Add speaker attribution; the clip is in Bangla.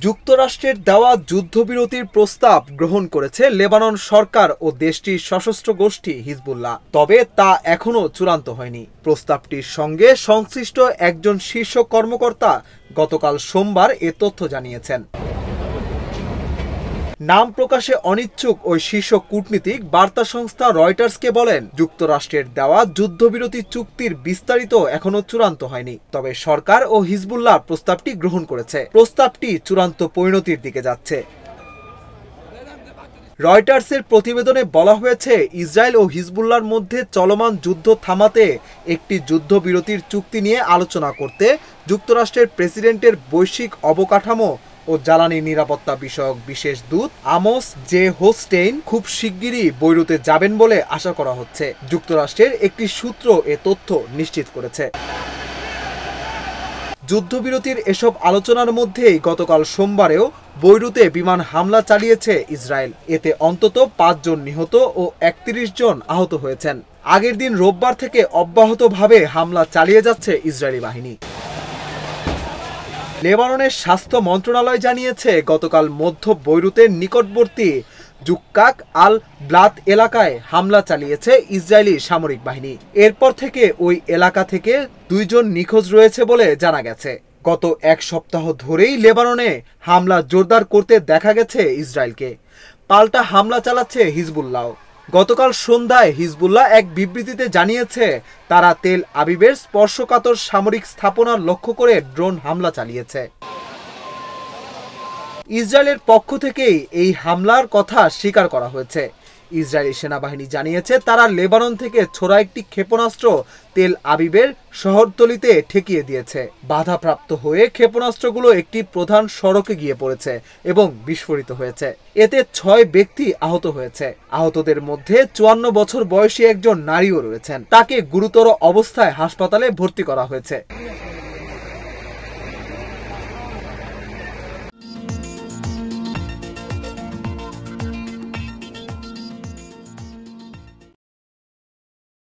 Speaker 1: যুক্তরাষ্ট্রের দেওয়া যুদ্ধবিরতির প্রস্তাব গ্রহণ করেছে লেবানন সরকার ও দেশটির সশস্ত্র গোষ্ঠী হিজবুল্লাহ। তবে তা এখনও চূড়ান্ত হয়নি। প্রস্তাবটির সঙ্গে সংশ্লিষ্ট একজন শীর্ষ কর্মকর্তা গতকাল সোমবার এ তথ্য জানিয়েছেন। নাম প্রকাশে অনিচ্ছুক ওই শীর্ষ কূটনীতিক বার্তা সংস্থা রয়টার্সকে বলেন, যুক্তরাষ্ট্রের দেওয়া যুদ্ধবিরতি চুক্তির বিস্তারিত এখনো চূড়ান্ত হয়নি। তবে সরকার ও হিজবুল্লাহ প্রস্তাবটি গ্রহণ করেছে। প্রস্তাবটি চূড়ান্ত পরিণতির দিকে যাচ্ছে। রয়টার্সের প্রতিবেদনে বলা হয়েছে, ইসরায়েল ও হিজবুল্লাহর মধ্যে চলমান যুদ্ধ থামাতে একটি যুদ্ধবিরতির চুক্তি নিয়ে আলোচনা করতে যুক্তরাষ্ট্রের প্রেসিডেন্টের বৈশ্বিক অবকাঠামো ও জ্বালানি নিরাপত্তা বিষয়ক বিশেষ দূত আমোস জে হোস্টেইন খুব শিগগিরই বৈরুতে যাবেন বলে আশা করা হচ্ছে। যুক্তরাষ্ট্রের একটি সূত্র এ তথ্য নিশ্চিত করেছে। যুদ্ধবিরতির এসব আলোচনার মধ্যেই গতকাল সোমবারেও বৈরুতে বিমান হামলা চালিয়েছে ইসরায়েল। এতে অন্তত 5 জন নিহত ও 31 জন আহত হয়েছেন। আগের দিন রোববার থেকে অব্যাহতভাবে হামলা চালিয়ে যাচ্ছে ইসরায়েলি বাহিনী। লেবাননের স্বাস্থ্য মন্ত্রণালয় জানিয়েছে, গতকাল মধ্য বৈরুতের নিকটবর্তী জুক্কাক আল ব্লাত এলাকায় হামলা চালিয়েছে ইসরায়েলি সামরিক বাহিনী। এরপর থেকে ওই এলাকা থেকে 2 জন নিখোঁজ রয়েছে বলে জানা গেছে। গত 1 সপ্তাহ ধরেই লেবাননে হামলা জোরদার করতে দেখা গেছে ইসরায়েলকে। পাল্টা হামলা চালাচ্ছে হিজবুল্লাহ। গতকাল সন্ধ্যায় হিজবুল্লাহ এক বিবৃতিতে জানিয়েছে, তারা তেল আবিবের স্পর্শকাতর সামরিক স্থাপনার লক্ষ্য করে ড্রোন হামলা চালিয়েছে। ইসরায়েলের পক্ষ থেকেই এই হামলার কথা স্বীকার করা হয়েছে। ইসরায়েলি সেনাবাহিনী জানিয়েছে, তারা লেবানন থেকে ছোড়া একটি ক্ষেপণাস্ত্র তেল আবিবের শহরতলিতে ঠেকিয়ে দিয়েছে। বাধাপ্রাপ্ত হয়ে ক্ষেপণাস্ত্রগুলো একটি প্রধান সড়কে গিয়ে পড়েছে এবং বিস্ফোরিত হয়েছে। এতে 6 ব্যক্তি আহত হয়েছে। আহতদের মধ্যে 54 বছর বয়সী একজন নারীও রয়েছেন। তাকে গুরুতর অবস্থায় হাসপাতালে ভর্তি করা হয়েছে।